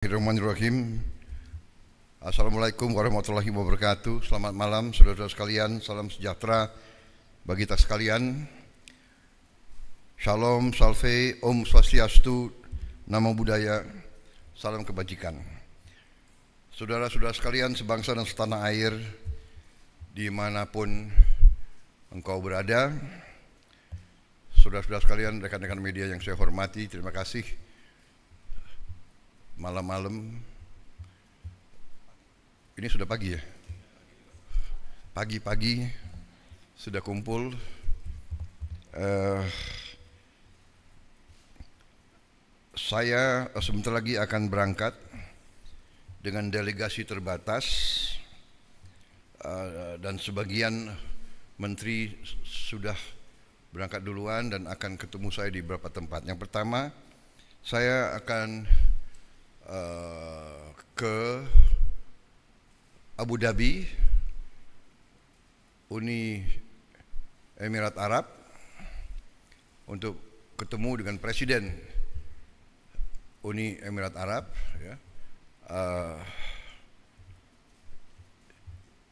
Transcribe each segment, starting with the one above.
Bismillahirrahmanirrahim. Assalamualaikum warahmatullahi wabarakatuh. Selamat malam saudara-saudara sekalian. Salam sejahtera bagi kita sekalian. Shalom, salve, Om Swastiastu, Namo Buddhaya, salam kebajikan. Saudara-saudara sekalian sebangsa dan setanah air, dimanapun engkau berada, saudara-saudara sekalian, rekan-rekan media yang saya hormati, terima kasih. Malam-malam, ini sudah pagi ya? Pagi-pagi sudah kumpul. Saya sebentar lagi akan berangkat dengan delegasi terbatas dan sebagian menteri sudah berangkat duluan dan akan ketemu saya di beberapa tempat. Yang pertama, saya akan ke Abu Dhabi, Uni Emirat Arab, untuk ketemu dengan Presiden Uni Emirat Arab, ya,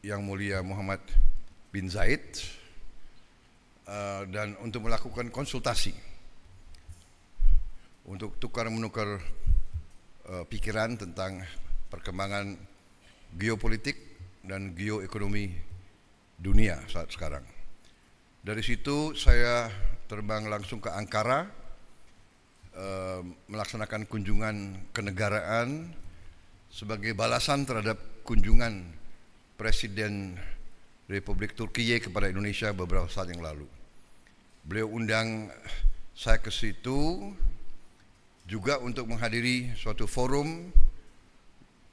Yang Mulia Muhammad bin Zayed, dan untuk melakukan konsultasi, untuk tukar-menukar pikiran tentang perkembangan geopolitik dan geoekonomi dunia saat sekarang. Dari situ saya terbang langsung ke Ankara, melaksanakan kunjungan kenegaraan sebagai balasan terhadap kunjungan Presiden Republik Turkiye kepada Indonesia beberapa saat yang lalu. Beliau undang saya ke situ juga untuk menghadiri suatu forum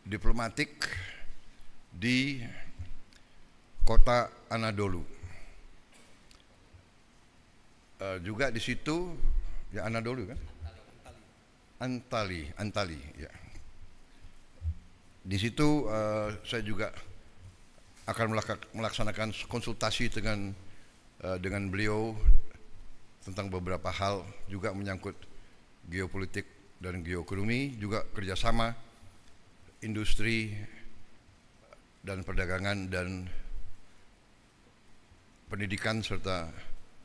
diplomatik di kota Anadolu. Juga di situ, ya Anadolu kan? Antali, ya. Di situ saya juga akan melaksanakan konsultasi dengan beliau tentang beberapa hal juga menyangkut geopolitik dan geoekonomi, juga kerjasama industri dan perdagangan dan pendidikan serta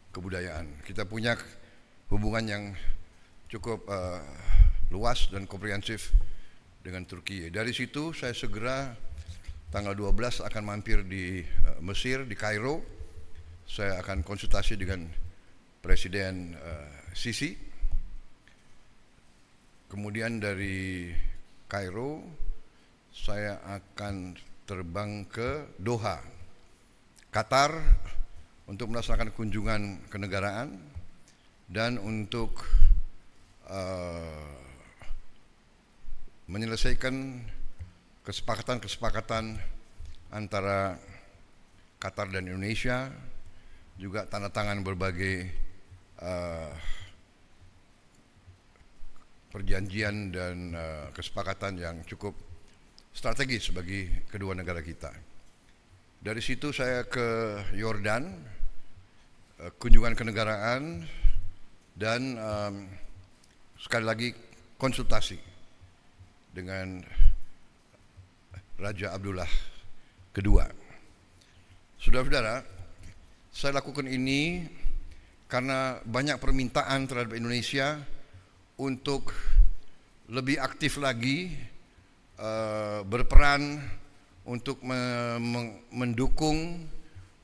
kebudayaan. Kita punya hubungan yang cukup luas dan komprehensif dengan Turki. Dari situ saya segera tanggal 12 akan mampir di Mesir, di Kairo. Saya akan konsultasi dengan Presiden Sisi. Kemudian dari Kairo saya akan terbang ke Doha, Qatar, untuk melaksanakan kunjungan kenegaraan dan untuk menyelesaikan kesepakatan antara Qatar dan Indonesia, juga tanda tangan berbagai perjanjian dan kesepakatan yang cukup strategis bagi kedua negara kita. Dari situ saya ke Yordan, kunjungan kenegaraan dan sekali lagi konsultasi dengan Raja Abdullah II. Saudara-saudara, saya lakukan ini karena banyak permintaan terhadap Indonesia untuk lebih aktif lagi berperan untuk mendukung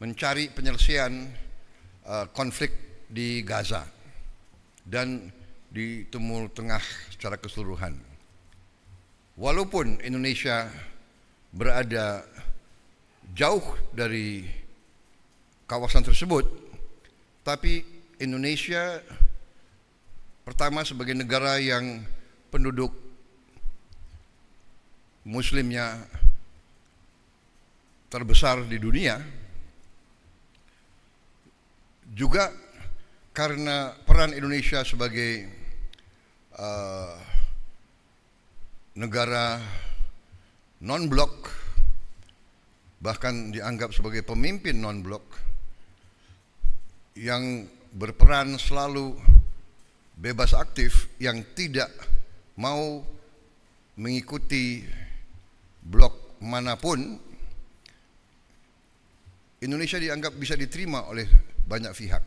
mencari penyelesaian konflik di Gaza dan di Timur Tengah secara keseluruhan. Walaupun Indonesia berada jauh dari kawasan tersebut, tapi Indonesia pertama sebagai negara yang penduduk muslimnya terbesar di dunia, juga karena peran Indonesia sebagai negara non-blok, bahkan dianggap sebagai pemimpin non-blok yang berperan selalu bebas aktif, yang tidak mau mengikuti blok manapun, Indonesia dianggap bisa diterima oleh banyak pihak,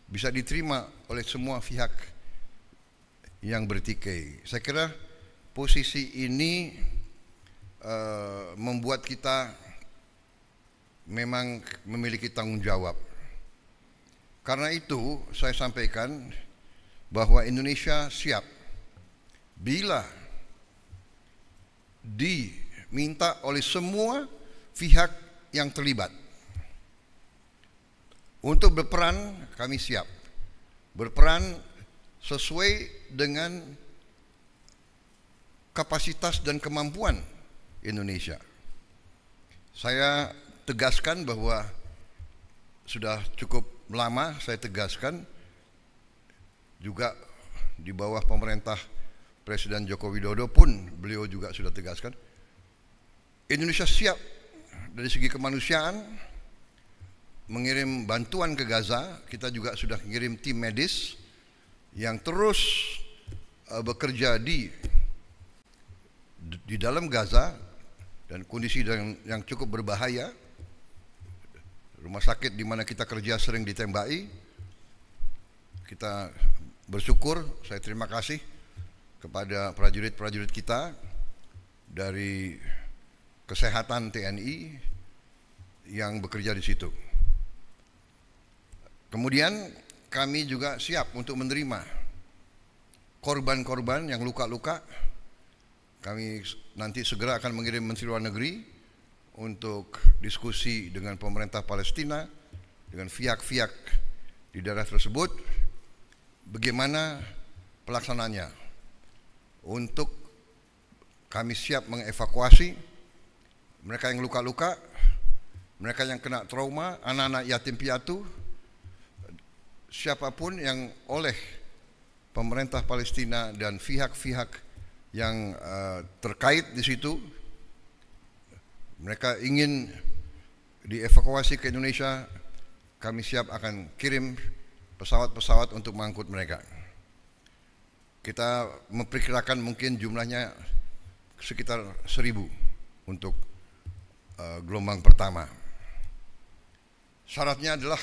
bisa diterima oleh semua pihak yang bertikai. Saya kira posisi ini membuat kita memang memiliki tanggung jawab. Karena itu saya sampaikan bahwa Indonesia siap bila diminta oleh semua pihak yang terlibat untuk berperan. Kami siap berperan sesuai dengan kapasitas dan kemampuan Indonesia. Saya tegaskan bahwa sudah cukup lama saya tegaskan juga di bawah pemerintah Presiden Joko Widodo pun beliau juga sudah tegaskan Indonesia siap dari segi kemanusiaan mengirim bantuan ke Gaza. Kita juga sudah mengirim tim medis yang terus bekerja di dalam Gaza dan kondisi yang cukup berbahaya. Rumah sakit di mana kita kerja sering ditembaki. Kita bersyukur, saya terima kasih kepada prajurit-prajurit kita dari kesehatan TNI yang bekerja di situ. Kemudian kami juga siap untuk menerima korban-korban yang luka-luka. Kami nanti segera akan mengirim Menteri Luar Negeri untuk diskusi dengan pemerintah Palestina, dengan pihak-pihak di daerah tersebut, bagaimana pelaksanaannya. Untuk kami siap mengevakuasi mereka yang luka-luka, mereka yang kena trauma, anak-anak yatim piatu, siapapun yang oleh pemerintah Palestina dan pihak-pihak yang terkait di situ, mereka ingin dievakuasi ke Indonesia, kami siap akan kirim pesawat-pesawat untuk mengangkut mereka. Kita memperkirakan mungkin jumlahnya sekitar 1.000 untuk gelombang pertama. Syaratnya adalah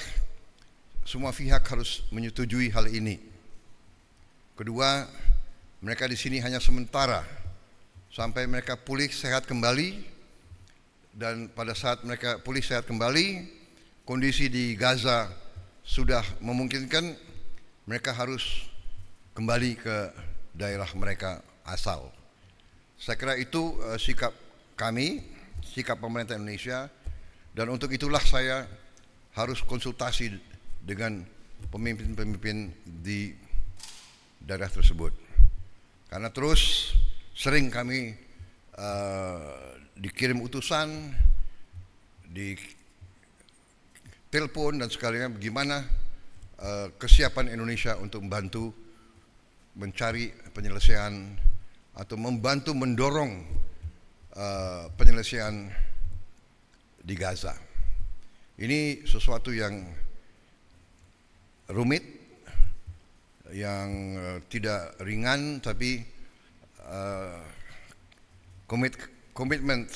semua pihak harus menyetujui hal ini. Kedua, mereka di sini hanya sementara sampai mereka pulih sehat kembali. Dan pada saat mereka pulih sehat kembali, kondisi di Gaza sudah memungkinkan, mereka harus kembali ke daerah mereka asal. Saya kira itu sikap kami, sikap pemerintah Indonesia, dan untuk itulah saya harus konsultasi dengan pemimpin-pemimpin di daerah tersebut. Karena terus sering kami dikirim utusan, di telepon dan sekalian bagaimana kesiapan Indonesia untuk membantu mencari penyelesaian atau membantu mendorong penyelesaian di Gaza. Ini sesuatu yang rumit, yang tidak ringan, tapi komitmen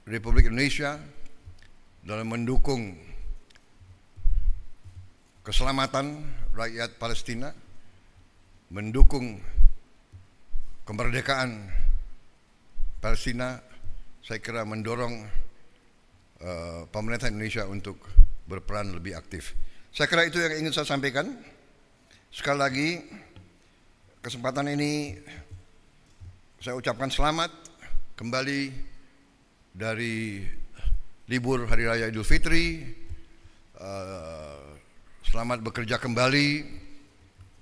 Republik Indonesia dalam mendukung keselamatan rakyat Palestina, mendukung kemerdekaan Palestina, saya kira mendorong pemerintah Indonesia untuk berperan lebih aktif. Saya kira itu yang ingin saya sampaikan. Sekali lagi, kesempatan ini saya ucapkan selamat kembali dari libur Hari Raya Idul Fitri. Selamat bekerja kembali,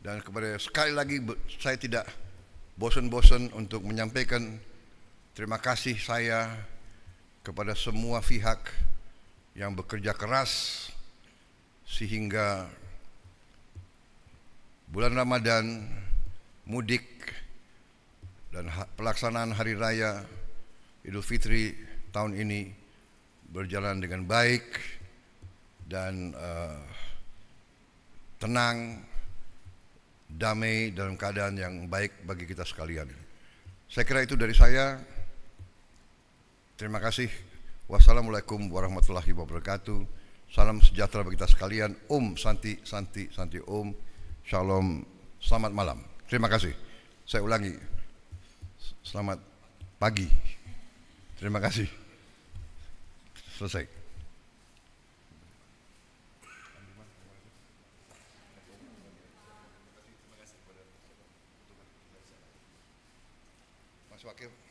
dan kepada sekali lagi saya tidak bosan-bosan untuk menyampaikan terima kasih saya kepada semua pihak yang bekerja keras sehingga bulan Ramadan, mudik, dan pelaksanaan Hari Raya Idul Fitri tahun ini berjalan dengan baik dan tenang, damai, dalam keadaan yang baik bagi kita sekalian. Saya kira itu dari saya. Terima kasih. Wassalamualaikum warahmatullahi wabarakatuh. Salam sejahtera bagi kita sekalian. Om Santi Santi Santi Om. Shalom. Selamat malam. Terima kasih. Saya ulangi. Selamat pagi. Terima kasih. Selesai. Mas Wakil.